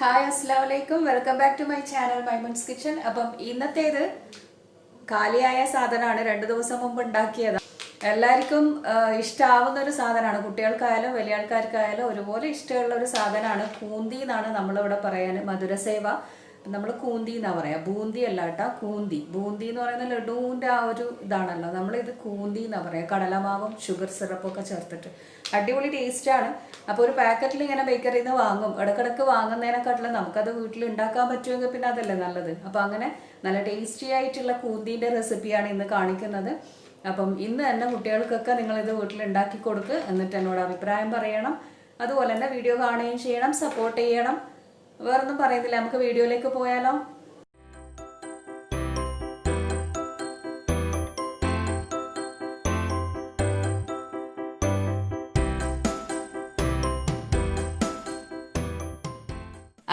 Hi അസ്സലാമലൈക്കും welcome back to my channel Maimoon's kitchen. അപ്പം ഇന്നത്തേത് കാലിയായ സാധനമാണ്. 2 ദിവസം മുമ്പ് ഉണ്ടാക്കിയതാണ്. എല്ലാവർക്കും ഇഷ്ടമാവുന്ന ഒരു സാധനമാണ്. കുട്ടികൾക്കായാലും വലിയ ആൾക്കാർക്കായാലും ഒരുപോലെ ഇഷ്ടമുള്ള ഒരു സാധനമാണ്. കൂന്തി എന്നാണ് നമ്മളിവിടെ പറയാൻ. മധുരസേവ നമ്മൾ കൂന്തി എന്നാ പറയാ. ബൂന്തി അല്ല കേട്ടോ, കൂന്തി. ബൂന്തി എന്ന് പറയുന്ന ലഡുവിൻ്റെ ആ ഒരു ഇതാണല്ലോ. നമ്മളിത് കൂന്തി എന്നാ പറയാ. കടലമാവും ഷുഗർ സിറപ്പും ഒക്കെ ചേർത്തിട്ട് അടിപൊളി ടേസ്റ്റാണ്. അപ്പോൾ ഒരു പാക്കറ്റിൽ ഇങ്ങനെ ബേക്കറിയിൽ നിന്ന് വാങ്ങും. ഇടക്കിടക്ക് വാങ്ങുന്നതിനെക്കാട്ടിലും നമുക്കത് വീട്ടിൽ ഉണ്ടാക്കാൻ പറ്റുമെങ്കിൽ പിന്നെ അതല്ലേ നല്ലത്. അപ്പോൾ അങ്ങനെ നല്ല ടേസ്റ്റി ആയിട്ടുള്ള കൂന്തിൻ്റെ റെസിപ്പിയാണ് ഇന്ന് കാണിക്കുന്നത്. അപ്പം ഇന്ന് തന്നെ കുട്ടികൾക്കൊക്കെ നിങ്ങളിത് വീട്ടിൽ ഉണ്ടാക്കി കൊടുക്കുക, എന്നിട്ട് എന്നോട് അഭിപ്രായം പറയണം. അതുപോലെ തന്നെ വീഡിയോ കാണുകയും ചെയ്യണം, സപ്പോർട്ട് ചെയ്യണം. വേറൊന്നും പറയുന്നില്ല, നമുക്ക് വീഡിയോയിലേക്ക് പോയാലോ.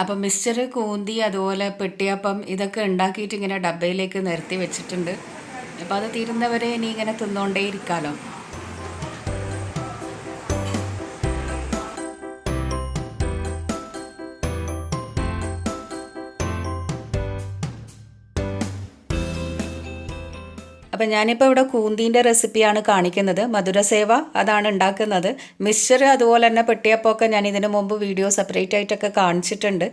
അപ്പം മിക്സ്ചർ, കൂന്തി, അതുപോലെ പെട്ടിയപ്പം ഇതൊക്കെ ഉണ്ടാക്കിയിട്ട് ഇങ്ങനെ ഡബ്ബയിലേക്ക് നിരത്തി വെച്ചിട്ടുണ്ട്. അപ്പോൾ അത് തീരുന്നവരെ ഇനി ഇങ്ങനെ തിന്നുകൊണ്ടേ ഇരിക്കാമല്ലോ. അപ്പം ഞാനിപ്പോൾ ഇവിടെ കൂന്തീൻ്റെ റെസിപ്പിയാണ് കാണിക്കുന്നത്. മധുരസേവ അതാണ് ഉണ്ടാക്കുന്നത്. മിക്സ്ചർ അതുപോലെ തന്നെ പെട്ടിയപ്പമൊക്കെ ഞാൻ ഇതിനു മുമ്പ് വീഡിയോ സെപ്പറേറ്റ് ആയിട്ടൊക്കെ കാണിച്ചിട്ടുണ്ട്.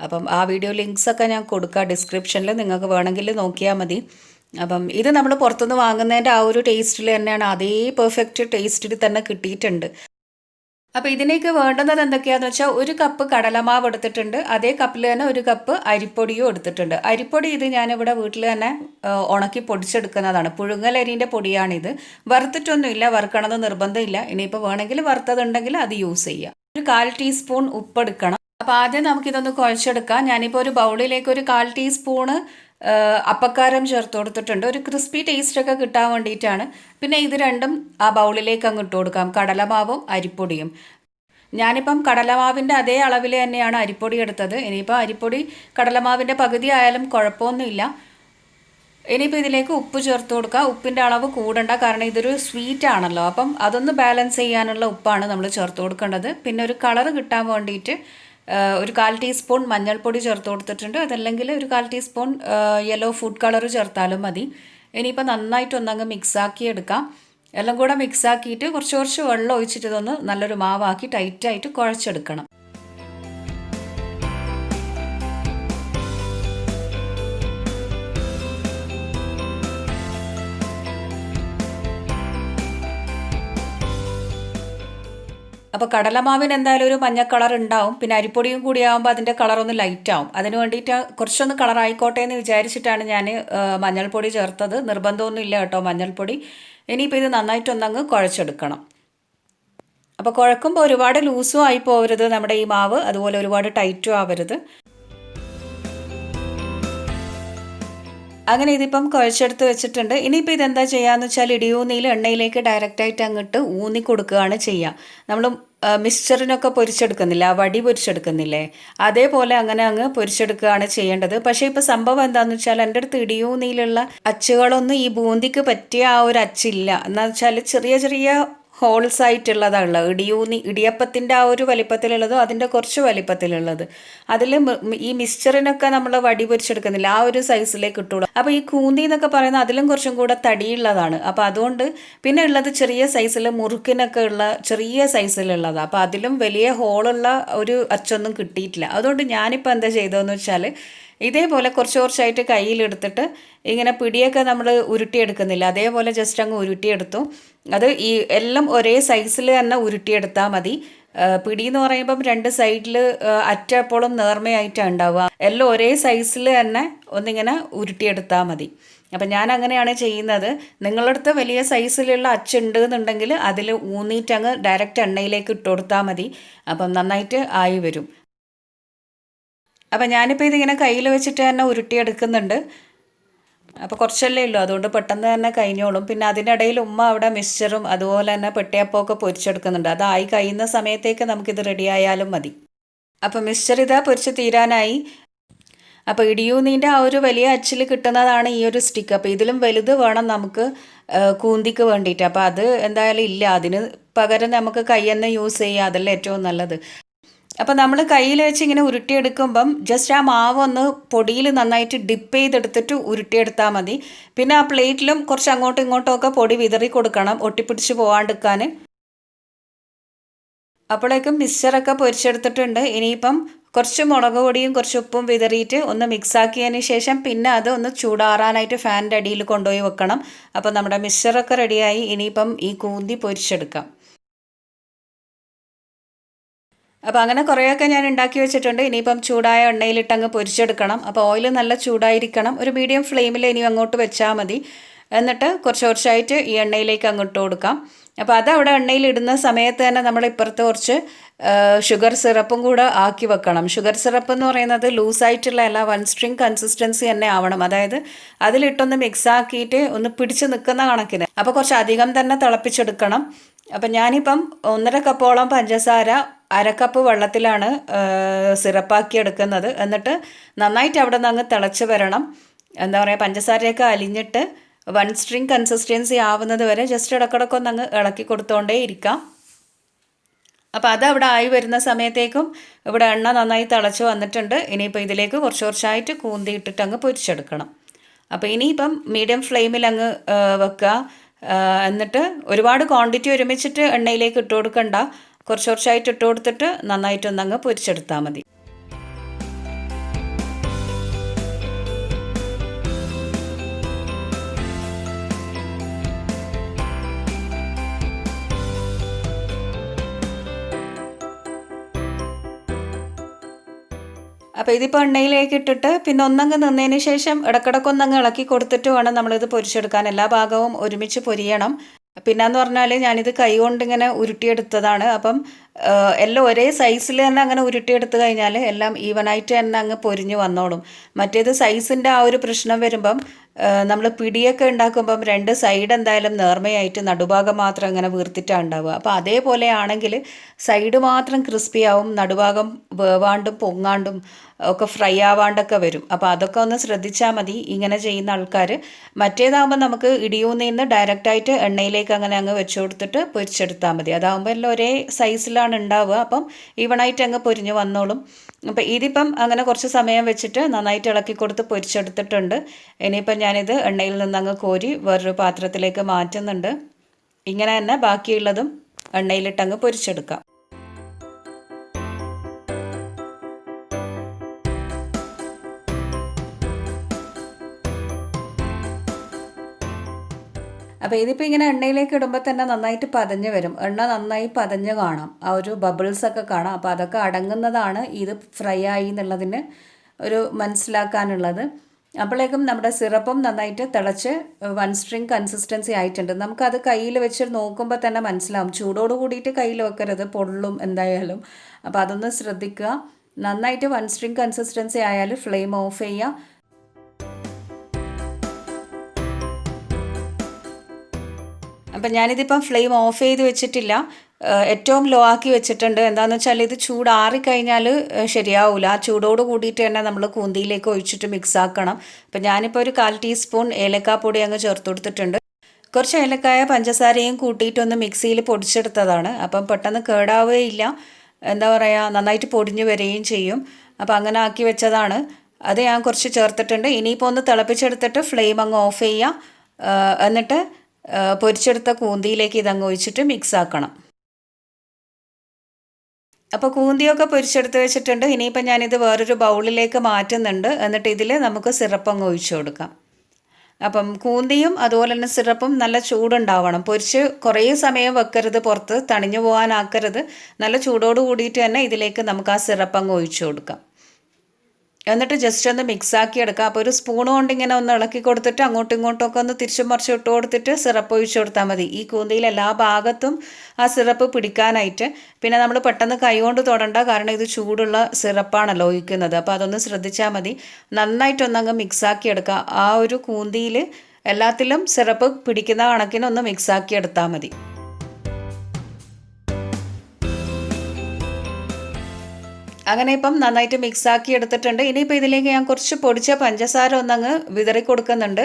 അപ്പം ആ വീഡിയോ ലിങ്ക്സൊക്കെ ഞാൻ കൊടുക്കാം ഡിസ്ക്രിപ്ഷനിൽ, നിങ്ങൾക്ക് വേണമെങ്കിൽ നോക്കിയാൽ മതി. അപ്പം ഇത് നമ്മൾ പുറത്തുനിന്ന് വാങ്ങുന്നതിൻ്റെ ആ ഒരു ടേസ്റ്റിൽ തന്നെയാണ്, അതേ പെർഫെക്റ്റ് ടേസ്റ്റിൽ തന്നെ കിട്ടിയിട്ടുണ്ട്. അപ്പോൾ ഇതിനേക്ക് വേണ്ടുന്നത് എന്തൊക്കെയാണെന്ന് വെച്ചാൽ 1 കപ്പ് കടലമാവ് എടുത്തിട്ടുണ്ട്. അതേ കപ്പിൽ തന്നെ 1 കപ്പ് അരിപ്പൊടിയും എടുത്തിട്ടുണ്ട്. അരിപ്പൊടി ഇത് ഞാനിവിടെ വീട്ടിൽ തന്നെ ഉണക്കി പൊടിച്ചെടുക്കുന്നതാണ്. പുഴുങ്ങലരിൻ്റെ പൊടിയാണിത്. വറുത്തിട്ടൊന്നുമില്ല, വറുക്കണമെന്ന് നിർബന്ധമില്ല. ഇനിയിപ്പോൾ വേണമെങ്കിൽ വറുത്തതുണ്ടെങ്കിൽ അത് യൂസ് ചെയ്യാം. 1/4 ടീസ്പൂൺ ഉപ്പ് എടുക്കണം. അപ്പോൾ ആദ്യം നമുക്കിതൊന്ന് കുഴച്ചെടുക്കാം. ഞാനിപ്പോൾ ഒരു ബൗളിലേക്ക് 1/4 ടീസ്പൂണ് അപ്പക്കാരം ചേർത്ത് കൊടുത്തിട്ടുണ്ട്. ഒരു ക്രിസ്പി ടേസ്റ്റൊക്കെ കിട്ടാൻ വേണ്ടിയിട്ടാണ്. പിന്നെ ഇത് രണ്ടും ആ ബൗളിലേക്ക് അങ്ങ് ഇട്ട് കൊടുക്കാം, കടലമാവും അരിപ്പൊടിയും. ഞാനിപ്പം കടലമാവിൻ്റെ അതേ അളവിൽ തന്നെയാണ് അരിപ്പൊടി എടുത്തത്. ഇനിയിപ്പോൾ അരിപ്പൊടി കടലമാവിൻ്റെ പകുതി ആയാലും കുഴപ്പമൊന്നുമില്ല. ഇനിയിപ്പോൾ ഇതിലേക്ക് ഉപ്പ് ചേർത്ത് കൊടുക്കുക. ഉപ്പിൻ്റെ അളവ് കൂടണ്ട, കാരണം ഇതൊരു സ്വീറ്റ് ആണല്ലോ. അപ്പം അതൊന്ന് ബാലൻസ് ചെയ്യാനുള്ള ഉപ്പാണ് നമ്മൾ ചേർത്ത് കൊടുക്കേണ്ടത്. പിന്നെ ഒരു കളറ് കിട്ടാൻ വേണ്ടിയിട്ട് 1/4 ടീസ്പൂൺ മഞ്ഞൾപ്പൊടി ചേർത്ത് കൊടുത്തിട്ടുണ്ട്. അതല്ലെങ്കിൽ 1/4 ടീസ്പൂൺ യെല്ലോ ഫുഡ് കളർ ചേർത്താലും മതി. ഇനിയിപ്പോൾ നന്നായിട്ടൊന്നങ്ങ് മിക്സാക്കി എടുക്കാം. എല്ലാം കൂടെ മിക്സാക്കിയിട്ട് കുറച്ച് വെള്ളം ഒഴിച്ചിട്ട് ഇതൊന്ന് നല്ലൊരു മാവാക്കി ടൈറ്റായിട്ട് കുഴച്ചെടുക്കണം. അപ്പോൾ കടലമാവിന് എന്തായാലും ഒരു മഞ്ഞ കളർ ഉണ്ടാവും. പിന്നെ അരിപ്പൊടിയും കൂടി ആകുമ്പോൾ അതിൻ്റെ കളറൊന്ന് ലൈറ്റ് ആവും. അതിന് വേണ്ടിയിട്ട് കുറച്ചൊന്ന് കളർ ആയിക്കോട്ടെ എന്ന് വിചാരിച്ചിട്ടാണ് ഞാൻ മഞ്ഞൾപ്പൊടി ചേർത്തത്. നിർബന്ധമൊന്നും ഇല്ല കേട്ടോ മഞ്ഞൾപ്പൊടി. ഇനിയിപ്പോൾ ഇത് നന്നായിട്ടൊന്നങ്ങ് കുഴച്ചെടുക്കണം. അപ്പോൾ കുഴക്കുമ്പോൾ ഒരുപാട് ലൂസും ആയി പോകരുത് നമ്മുടെ ഈ മാവ്, അതുപോലെ ഒരുപാട് ടൈറ്റും ആവരുത്. അങ്ങനെ ഇതിപ്പം കുഴച്ചെടുത്ത് വെച്ചിട്ടുണ്ട്. ഇനിയിപ്പോൾ ഇതെന്താ ചെയ്യാന്ന് വെച്ചാൽ ഇടിയൂന്നിയിൽ എണ്ണയിലേക്ക് ഡയറക്റ്റായിട്ട് അങ്ങോട്ട് ഊന്നി കൊടുക്കുകയാണ് ചെയ്യുക. നമ്മൾ മിക്സ്ചറിനൊക്കെ പൊരിച്ചെടുക്കുന്നില്ല, വടി പൊരിച്ചെടുക്കുന്നില്ലേ, അതേപോലെ അങ്ങനെ അങ്ങ് പൊരിച്ചെടുക്കുകയാണ് ചെയ്യേണ്ടത്. പക്ഷേ ഇപ്പോൾ സംഭവം എന്താണെന്ന് വെച്ചാൽ എൻ്റെ അടുത്ത് ഇടിയൂന്നിയിലുള്ള അച്ചുകളൊന്നും ഈ ബൂന്തിക്ക് പറ്റിയ ആ ഒരു അച്ചില്ല. എന്താണെന്ന് വെച്ചാൽ ചെറിയ ചെറിയ ഹോൾസ് ആയിട്ടുള്ളതാണ് ഇടിയപ്പത്തിൻ്റെ ആ ഒരു വലിപ്പത്തിലുള്ളതും അതിൻ്റെ കുറച്ച് വലിപ്പത്തിലുള്ളത്. അതിൽ ഈ മിക്സ്ചറിനൊക്കെ നമ്മൾ വടി പൊരിച്ചെടുക്കുന്നില്ല, ആ ഒരു സൈസിലേക്ക് ഇട്ടുള്ളൂ. അപ്പോൾ ഈ കൂന്തി എന്നൊക്കെ പറയുന്നത് അതിലും കുറച്ചും കൂടെ തടിയുള്ളതാണ്. അപ്പോൾ അതുകൊണ്ട് പിന്നെ ഉള്ളത് ചെറിയ സൈസിൽ മുറുക്കിനൊക്കെ ഉള്ള ചെറിയ സൈസിലുള്ളതാണ്. അപ്പോൾ അതിലും വലിയ ഹോളുള്ള ഒരു അച്ചൊന്നും കിട്ടിയിട്ടില്ല. അതുകൊണ്ട് ഞാനിപ്പോൾ എന്താ ചെയ്തതെന്ന് വെച്ചാൽ ഇതേപോലെ കുറച്ചായിട്ട് കയ്യിലെടുത്തിട്ട് ഇങ്ങനെ പിടിയൊക്കെ നമ്മൾ ഉരുട്ടിയെടുക്കുന്നില്ല, അതേപോലെ ജസ്റ്റ് അങ്ങ് ഉരുട്ടിയെടുത്തു. അത് ഈ എല്ലാം ഒരേ സൈസിൽ തന്നെ ഉരുട്ടിയെടുത്താൽ മതി. പിടി എന്ന് പറയുമ്പം 2 സൈഡിൽ അറ്റപ്പോഴും നേർമയായിട്ടാണ് ഉണ്ടാവുക. എല്ലാം ഒരേ സൈസിൽ തന്നെ ഒന്നിങ്ങനെ ഉരുട്ടിയെടുത്താൽ മതി. അപ്പം ഞാൻ അങ്ങനെയാണ് ചെയ്യുന്നത്. നിങ്ങളുടെ അടുത്ത് വലിയ സൈസിലുള്ള അച്ചുണ്ട് എന്നുണ്ടെങ്കിൽ അതിൽ ഊന്നിയിട്ടങ്ങ് ഡയറക്റ്റ് എണ്ണയിലേക്ക് ഇട്ട് കൊടുത്താൽ മതി. അപ്പം നന്നായിട്ട് ആയി വരും. അപ്പം ഞാനിപ്പോൾ ഇതിങ്ങനെ കയ്യിൽ വെച്ചിട്ട് തന്നെ ഉരുട്ടിയെടുക്കുന്നുണ്ട്. അപ്പോൾ കുറച്ചല്ലേ ഉള്ളൂ, അതുകൊണ്ട് പെട്ടെന്ന് തന്നെ കഴിഞ്ഞോളും. പിന്നെ അതിനിടയിൽ ഉമ്മ അവിടെ മിക്സ്ചറും അതുപോലെ തന്നെ പെട്ടിയപ്പമൊക്കെ പൊരിച്ചെടുക്കുന്നുണ്ട്. അതായി കഴിയുന്ന സമയത്തേക്ക് നമുക്കിത് റെഡിയായാലും മതി. അപ്പോൾ മിക്സ്ചർ ഇതാ പൊരിച്ച് തീരാനായി. അപ്പോൾ ഇടിയൂന്നീൻ്റെ ആ ഒരു വലിയ അച്ചിൽ കിട്ടുന്നതാണ് ഈ ഒരു സ്റ്റിക്ക്. അപ്പോൾ ഇതിലും വലുത് വേണം നമുക്ക് കൂന്തിക്ക് വേണ്ടിയിട്ട്. അപ്പോൾ അത് എന്തായാലും ഇല്ല, അതിന് പകരം നമുക്ക് കൈ തന്നെ യൂസ് ചെയ്യുക, അതല്ലേ ഏറ്റവും നല്ലത്. അപ്പോൾ നമ്മൾ കയ്യിൽ വെച്ച് ഇങ്ങനെ ഉരുട്ടിയെടുക്കുമ്പം ജസ്റ്റ് ആ മാവ് ഒന്ന് പൊടിയിൽ നന്നായിട്ട് ഡിപ്പ് ചെയ്തെടുത്തിട്ട് ഉരുട്ടിയെടുത്താൽ മതി. പിന്നെ ആ പ്ലേറ്റിലും കുറച്ച് അങ്ങോട്ടും ഇങ്ങോട്ടും ഒക്കെ പൊടി വിതറി കൊടുക്കണം, ഒട്ടിപ്പിടിച്ച് പോകാണ്ടിരിക്കാൻ. അപ്പോഴേക്കും മിക്സ്ചറൊക്കെ പൊരിച്ചെടുത്തിട്ടുണ്ട്. ഇനിയിപ്പം കുറച്ച് മുളക് പൊടിയും കുറച്ച് ഉപ്പും വിതറിയിട്ട് ഒന്ന് മിക്സാക്കിയതിന് ശേഷം പിന്നെ അത് ഒന്ന് ചൂടാറാനായിട്ട് ഫാനിൻ്റെ അടിയിൽ കൊണ്ടുപോയി വെക്കണം. അപ്പോൾ നമ്മുടെ മിക്സ്ചറൊക്കെ റെഡിയായി. ഇനിയിപ്പം ഈ കൂന്തി പൊരിച്ചെടുക്കാം. അപ്പോൾ അങ്ങനെ കുറേയൊക്കെ ഞാൻ ഉണ്ടാക്കി വെച്ചിട്ടുണ്ട്. ഇനിയിപ്പം ചൂടായ എണ്ണയിലിട്ട് അങ്ങ് പൊരിച്ചെടുക്കണം. അപ്പോൾ ഓയിൽ നല്ല ചൂടായിരിക്കണം. ഒരു മീഡിയം ഫ്ലെയിമിൽ ഇനി അങ്ങോട്ട് വെച്ചാൽ മതി. എന്നിട്ട് കുറച്ച് കുറച്ചായിട്ട് ഈ എണ്ണയിലേക്ക് അങ്ങോട്ട് കൊടുക്കാം. അപ്പോൾ അതവിടെ എണ്ണയിൽ ഇടുന്ന സമയത്ത് തന്നെ നമ്മൾ ഇപ്പുറത്ത് കുറച്ച് ഷുഗർ സിറപ്പും കൂടെ ആക്കി വെക്കണം. ഷുഗർ സിറപ്പ് എന്ന് പറയുന്നത് ലൂസായിട്ടുള്ള അല്ല, 1 സ്ട്രിങ് കൺസിസ്റ്റൻസി തന്നെ ആവണം. അതായത് അതിലിട്ടൊന്ന് മിക്സ് ആക്കിയിട്ട് ഒന്ന് പിടിച്ച് നിൽക്കുന്ന കണക്കിന്. അപ്പോൾ കുറച്ച് അധികം തന്നെ തിളപ്പിച്ചെടുക്കണം. അപ്പം ഞാനിപ്പം 1.5 കപ്പോളം പഞ്ചസാര 1/2 കപ്പ് വെള്ളത്തിലാണ് സിറപ്പാക്കി എടുക്കുന്നത്. എന്നിട്ട് നന്നായിട്ട് അവിടെ നിന്ന് അങ്ങ് തിളച്ച് വരണം. എന്താ പറയുക, പഞ്ചസാരയൊക്കെ അലിഞ്ഞിട്ട് 1 സ്ട്രിങ് കൺസിസ്റ്റൻസി ആവുന്നത് വരെ ജസ്റ്റ് ഇടക്കിടക്ക് ഒന്ന് അങ്ങ് ഇളക്കി കൊടുത്തോണ്ടേ ഇരിക്കാം. അപ്പോൾ അതവിടെ ആയി വരുന്ന സമയത്തേക്കും ഇവിടെ എണ്ണ നന്നായി തിളച്ച് വന്നിട്ടുണ്ട്. ഇനിയിപ്പോൾ ഇതിലേക്ക് കുറച്ച് കുറച്ചായിട്ട് കൂന്തി ഇട്ടിട്ട് അങ്ങ് പൊരിച്ചെടുക്കണം. അപ്പോൾ ഇനിയിപ്പം മീഡിയം ഫ്ലെയിമിൽ അങ്ങ് വെക്കുക. എന്നിട്ട് ഒരുപാട് ക്വാണ്ടിറ്റി ഒരുമിച്ചിട്ട് എണ്ണയിലേക്ക് ഇട്ട് കൊടുക്കണ്ട, കുറച്ച് കുറച്ചായിട്ട് ഇട്ട് കൊടുത്തിട്ട് നന്നായിട്ടൊന്നങ്ങ് പൊരിച്ചെടുത്താൽ മതി. അപ്പോൾ ഇതിപ്പോൾ എണ്ണയിലേക്ക് ഇട്ടിട്ട് പിന്നെ ഒന്നങ്ങ് നിന്നതിന് ശേഷം ഇടക്കിടക്കൊന്നങ്ങ് ഇളക്കി കൊടുത്തിട്ട് വേണം നമ്മളിത് പൊരിച്ചെടുക്കാൻ. എല്ലാ ഭാഗവും ഒരുമിച്ച് പൊരിയണം. പിന്നെന്ന് പറഞ്ഞാൽ ഞാനിത് കൈ കൊണ്ടിങ്ങനെ ഉരുട്ടിയെടുത്തതാണ്. അപ്പം എല്ലാം ഒരേ സൈസിൽ തന്നെ അങ്ങനെ ഉരുട്ടിയെടുത്ത് കഴിഞ്ഞാൽ എല്ലാം ഈവനായിട്ട് തന്നെ അങ്ങ് പൊരിഞ്ഞ് വന്നോളും. മറ്റേത് സൈസിൻ്റെ ആ ഒരു പ്രശ്നം വരുമ്പം നമ്മൾ പിടിയൊക്കെ ഉണ്ടാക്കുമ്പം 2 സൈഡ് എന്തായാലും നേർമയായിട്ട് നടുഭാഗം മാത്രം അങ്ങനെ വീർത്തിട്ടാണ് ഉണ്ടാവുക. അപ്പോൾ അതേപോലെ ആണെങ്കിൽ സൈഡ് മാത്രം ക്രിസ്പി ആവും, നടുഭാഗം വേവാണ്ടും പൊങ്ങാണ്ടും ഒക്കെ ഫ്രൈ ആവാണ്ടൊക്കെ വരും. അപ്പോൾ അതൊക്കെ ഒന്ന് ശ്രദ്ധിച്ചാൽ മതി ഇങ്ങനെ ചെയ്യുന്ന ആൾക്കാർ. മറ്റേതാകുമ്പോൾ നമുക്ക് ഇടിയൂന്നിന്ന് ഡയറക്റ്റായിട്ട് എണ്ണയിലേക്ക് അങ്ങനെ അങ്ങ് വെച്ച് കൊടുത്തിട്ട് പൊരിച്ചെടുത്താൽ മതി. അതാകുമ്പോൾ എല്ലാം ഒരേ സൈസിലാണ് ഉണ്ടാവുക. അപ്പം ഈവണായിട്ട് അങ്ങ് പൊരിഞ്ഞ് വന്നോളും. അപ്പോൾ ഇതിപ്പം അങ്ങനെ കുറച്ച് സമയം വെച്ചിട്ട് നന്നായിട്ട് ഇളക്കി കൊടുത്ത് പൊരിച്ചെടുത്തിട്ടുണ്ട്. ഇനിയിപ്പം ഞാനിത് എണ്ണയിൽ നിന്നങ്ങ് കോരി വേറൊരു പാത്രത്തിലേക്ക് മാറ്റുന്നുണ്ട്. ഇങ്ങനെ തന്നെ ബാക്കിയുള്ളതും എണ്ണയിലിട്ടങ്ങ് പൊരിച്ചെടുക്കാം. അപ്പോൾ ഇതിപ്പോൾ ഇങ്ങനെ എണ്ണയിലേക്ക് ഇടുമ്പോൾ തന്നെ നന്നായിട്ട് പതഞ്ഞ് വരും. എണ്ണ നന്നായി പതഞ്ഞ് കാണാം, ആ ഒരു ബബിൾസൊക്കെ കാണാം. അപ്പോൾ അതൊക്കെ അടങ്ങുന്നതാണ് ഇത് ഫ്രൈ ആയി എന്നുള്ളതിന് ഒരു മനസ്സിലാക്കാനുള്ളത്. അപ്പോഴേക്കും നമ്മുടെ സിറപ്പും നന്നായിട്ട് തിളച്ച് 1 സ്ട്രിങ് കൺസിസ്റ്റൻസി ആയിട്ടുണ്ട്. നമുക്കത് കയ്യിൽ വെച്ച് നോക്കുമ്പോൾ തന്നെ മനസ്സിലാവും. ചൂടോട് കൂടിയിട്ട് കയ്യിൽ വെക്കരുത്, പൊള്ളും എന്തായാലും. അപ്പോൾ അതൊന്ന് ശ്രദ്ധിക്കുക. നന്നായിട്ട് 1 സ്ട്രിങ് കൺസിസ്റ്റൻസി ആയാൽ ഫ്ലെയിം ഓഫ് ചെയ്യുക. അപ്പം ഞാനിതിപ്പം ഫ്ലെയിം ഓഫ് ചെയ്ത് വെച്ചിട്ടില്ല, ഏറ്റവും ലോ ആക്കി വെച്ചിട്ടുണ്ട്. എന്താണെന്ന് വെച്ചാൽ ഇത് ചൂടാറിക്കഴിഞ്ഞാൽ ശരിയാവില്ല. ആ ചൂടോട് കൂടിയിട്ട് തന്നെ നമ്മൾ കൂന്തിയിലേക്ക് ഒഴിച്ചിട്ട് മിക്സ് ആക്കണം. അപ്പം ഞാനിപ്പോൾ ഒരു 1/4 ടീസ്പൂൺ ഏലക്കാപ്പൊടി അങ്ങ് ചേർത്ത് കൊടുത്തിട്ടുണ്ട്. കുറച്ച് ഏലക്കായ പഞ്ചസാരയും കൂട്ടിയിട്ടൊന്ന് മിക്സിയിൽ പൊടിച്ചെടുത്തതാണ്. അപ്പം പെട്ടെന്ന് കേടാവുകയില്ല, എന്താ പറയുക, നന്നായിട്ട് പൊടിഞ്ഞ് വരികയും ചെയ്യും. അപ്പോൾ അങ്ങനെ ആക്കി വെച്ചതാണ്. അത് ഞാൻ കുറച്ച് ചേർത്തിട്ടുണ്ട്. ഇനിയിപ്പോൾ ഒന്ന് തിളപ്പിച്ചെടുത്തിട്ട് ഫ്ലെയിം അങ്ങ് ഓഫ് ചെയ്യുക. എന്നിട്ട് പൊരിച്ചെടുത്ത കൂന്തിയിലേക്ക് ഇതങ്ങ് ഒഴിച്ചിട്ട് മിക്സ് ആക്കണം. അപ്പോൾ കൂന്തിയൊക്കെ പൊരിച്ചെടുത്ത് വെച്ചിട്ടുണ്ട്. ഇനിയിപ്പോൾ ഞാനിത് വേറൊരു ബൗളിലേക്ക് മാറ്റുന്നുണ്ട്. എന്നിട്ട് ഇതിൽ നമുക്ക് സിറപ്പ് അങ്ങ് ഒഴിച്ചു കൊടുക്കാം. അപ്പം കൂന്തിയും അതുപോലെ തന്നെ സിറപ്പും നല്ല ചൂടുണ്ടാവണം. പൊരിച്ച് കുറേ സമയം വെക്കരുത്, പുറത്ത് തണിഞ്ഞു പോകാനാക്കരുത്. നല്ല ചൂടോട് കൂടിയിട്ട് തന്നെ ഇതിലേക്ക് നമുക്ക് ആ സിറപ്പ് അങ്ങ് ഒഴിച്ചു കൊടുക്കാം. എന്നിട്ട് ജസ്റ്റ് ഒന്ന് മിക്സാക്കി എടുക്കാം. അപ്പോൾ ഒരു സ്പൂൺ കൊണ്ട് ഇങ്ങനെ ഒന്ന് ഇളക്കി കൊടുത്തിട്ട് അങ്ങോട്ടും ഇങ്ങോട്ടും ഒക്കെ ഒന്ന് തിരിച്ചും മറിച്ചും ഇട്ട് കൊടുത്തിട്ട് സിറപ്പ് ഒഴിച്ചു കൊടുത്താൽ മതി. ഈ കൂന്തിയിൽ എല്ലാ ഭാഗത്തും ആ സിറപ്പ് പിടിക്കാനായിട്ട്. പിന്നെ നമ്മൾ പെട്ടെന്ന് കൈ കൊണ്ട് തൊടണ്ട, കാരണം ഇത് ചൂടുള്ള സിറപ്പാണല്ലോ ഒഴിക്കുന്നത്. അപ്പോൾ അതൊന്ന് ശ്രദ്ധിച്ചാൽ മതി. നന്നായിട്ടൊന്നങ്ങ് മിക്സാക്കി എടുക്കുക. ആ ഒരു കൂന്തിയിൽ എല്ലാത്തിലും സിറപ്പ് പിടിക്കുന്ന കണക്കിനൊന്ന് മിക്സാക്കി എടുത്താൽ മതി. അങ്ങനെ ഇപ്പം നന്നായിട്ട് മിക്സാക്കി എടുത്തിട്ടുണ്ട്. ഇനിയിപ്പോൾ ഇതിലേക്ക് ഞാൻ കുറച്ച് പൊടിച്ച പഞ്ചസാര ഒന്നങ്ങ് വിതറി കൊടുക്കുന്നുണ്ട്.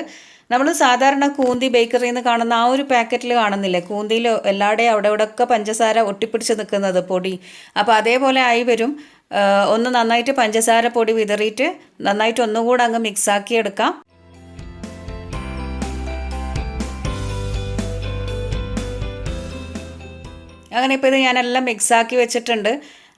നമ്മൾ സാധാരണ കൂന്തി ബേക്കറിയിൽ നിന്ന് കാണുന്ന ആ ഒരു പാക്കറ്റിൽ കാണുന്നില്ലേ, കൂന്തിയിൽ എല്ലാവരുടെയും അവിടെ ഇവിടെയൊക്കെ പഞ്ചസാര ഒട്ടിപ്പിടിച്ച് നിൽക്കുന്നത് പൊടി. അപ്പോൾ അതേപോലെ ആയി വരും. ഒന്ന് നന്നായിട്ട് പഞ്ചസാര പൊടി വിതറിയിട്ട് നന്നായിട്ട് ഒന്നുകൂടെ അങ്ങ് മിക്സാക്കി എടുക്കാം. അങ്ങനെ ഇപ്പോൾ ഇത് ഞാനെല്ലാം മിക്സാക്കി വെച്ചിട്ടുണ്ട്.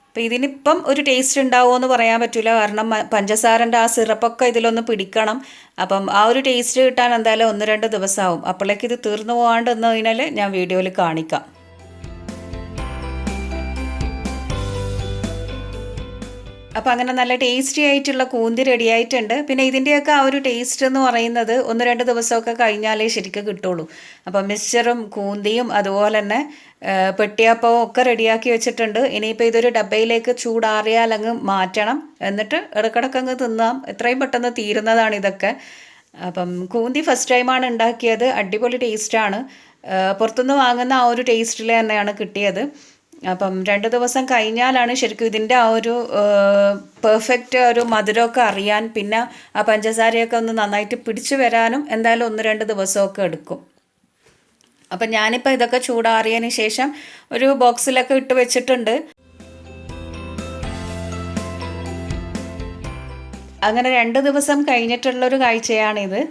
അപ്പോൾ ഇതിനിപ്പം ഒരു ടേസ്റ്റ് ഉണ്ടാവുമോ എന്ന് പറയാൻ പറ്റില്ല, കാരണം പഞ്ചസാരൻ്റെ ആ സിറപ്പൊക്കെ ഇതിലൊന്ന് പിടിക്കണം. അപ്പം ആ ഒരു ടേസ്റ്റ് കിട്ടാൻ എന്തായാലും 1-2 ദിവസമാവും. അപ്പോഴേക്ക് ഇത് തീർന്നു പോകാണ്ട് എന്ന് കഴിഞ്ഞാൽ ഞാൻ വീഡിയോയിൽ കാണിക്കാം. അപ്പോൾ അങ്ങനെ നല്ല ടേസ്റ്റി ആയിട്ടുള്ള കൂന്തി റെഡി ആയിട്ടുണ്ട്. പിന്നെ ഇതിൻ്റെയൊക്കെ ആ ഒരു ടേസ്റ്റ് എന്ന് പറയുന്നത് 1-2 ദിവസമൊക്കെ കഴിഞ്ഞാലേ ശരിക്കും കിട്ടുള്ളൂ. അപ്പം മിക്സ്ചറും കൂന്തിയും അതുപോലെ തന്നെ പെട്ടിയപ്പവും ഒക്കെ റെഡിയാക്കി വെച്ചിട്ടുണ്ട്. ഇനിയിപ്പോൾ ഇതൊരു ഡബ്ബയിലേക്ക് ചൂടാറിയാൽ അങ്ങ് മാറ്റണം, എന്നിട്ട് ഇടക്കിടക്ക് അങ്ങ് തിന്നാം. എത്രയും പെട്ടെന്ന് തീരുന്നതാണ് ഇതൊക്കെ. അപ്പം കൂന്തി ഫസ്റ്റ് ടൈമാണ് ഉണ്ടാക്കിയത്. അടിപൊളി ടേസ്റ്റാണ്. പുറത്തുനിന്ന് വാങ്ങുന്ന ആ ഒരു ടേസ്റ്റിൽ തന്നെയാണ് കിട്ടിയത്. അപ്പം 2 ദിവസം കഴിഞ്ഞാലാണ് ശരിക്കും ഇതിൻ്റെ ആ ഒരു പെർഫെക്റ്റ് ഒരു മധുരമൊക്കെ അറിയാൻ, പിന്നെ ആ പഞ്ചസാരയൊക്കെ ഒന്ന് നന്നായിട്ട് പിടിച്ചു വരാനും എന്തായാലും 1-2 ദിവസമൊക്കെ എടുക്കും. അപ്പം ഞാനിപ്പോൾ ഇതൊക്കെ ചൂടാറിയതിന് ശേഷം ഒരു ബോക്സിലൊക്കെ ഇട്ട് വെച്ചിട്ടുണ്ട്. അങ്ങനെ 2 ദിവസം കഴിഞ്ഞിട്ടുള്ളൊരു കാഴ്ചയാണിത്.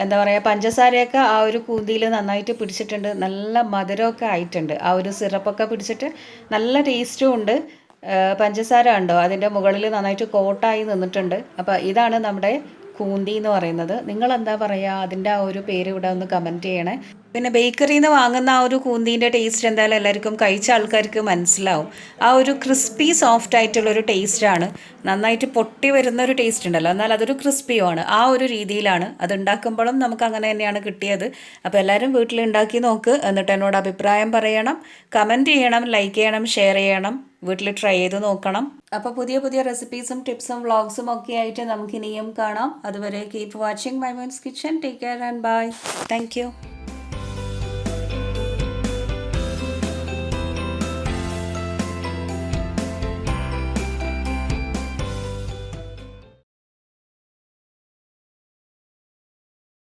എന്താ പറയുക, പഞ്ചസാരയൊക്കെ ആ ഒരു കൂന്തിയിൽ നന്നായിട്ട് പിടിച്ചിട്ടുണ്ട്. നല്ല മധുരമൊക്കെ ആയിട്ടുണ്ട്. ആ ഒരു സിറപ്പൊക്കെ പിടിച്ചിട്ട് നല്ല ടേസ്റ്റും ഉണ്ട്. പഞ്ചസാര ഉണ്ടോ അതിൻ്റെ മുകളിൽ നന്നായിട്ട് കോട്ടായി നിന്നിട്ടുണ്ട്. അപ്പോൾ ഇതാണ് നമ്മുടെ കൂന്തി എന്ന് പറയുന്നത്. നിങ്ങളെന്താ പറയുക, അതിൻ്റെ ആ ഒരു പേര് ഇവിടെ ഒന്ന് കമൻറ്റ് ചെയ്യണേ. പിന്നെ ബേക്കറിയിൽ നിന്ന് വാങ്ങുന്ന ആ ഒരു കൂന്തീൻ്റെ ടേസ്റ്റ് എന്തായാലും എല്ലാവർക്കും കഴിച്ച ആൾക്കാർക്ക് മനസ്സിലാവും. ആ ഒരു ക്രിസ്പി സോഫ്റ്റ് ആയിട്ടുള്ളൊരു ടേസ്റ്റാണ്. നന്നായിട്ട് പൊട്ടി വരുന്ന ഒരു ടേസ്റ്റ് ഉണ്ടല്ലോ, എന്നാൽ അതൊരു ക്രിസ്പിയുമാണ്. ആ ഒരു രീതിയിലാണ് അത് ഉണ്ടാക്കുമ്പോഴും നമുക്ക് അങ്ങനെ തന്നെയാണ് കിട്ടിയത്. അപ്പോൾ എല്ലാവരും വീട്ടിൽ ഉണ്ടാക്കി നോക്ക്, എന്നിട്ട് എന്നോട് അഭിപ്രായം പറയണം, കമൻറ്റ് ചെയ്യണം, ലൈക്ക് ചെയ്യണം, ഷെയർ ചെയ്യണം, വീട്ടിൽ ട്രൈ ചെയ്ത് നോക്കണം. അപ്പോൾ പുതിയ പുതിയ റെസിപ്പീസും ടിപ്സും വ്ളോഗ്സും ഒക്കെ ആയിട്ട് നമുക്ക് ഇനിയും കാണാം. അതുവരെ keep watching Maimoon's kitchen. Take care and bye. Thank U.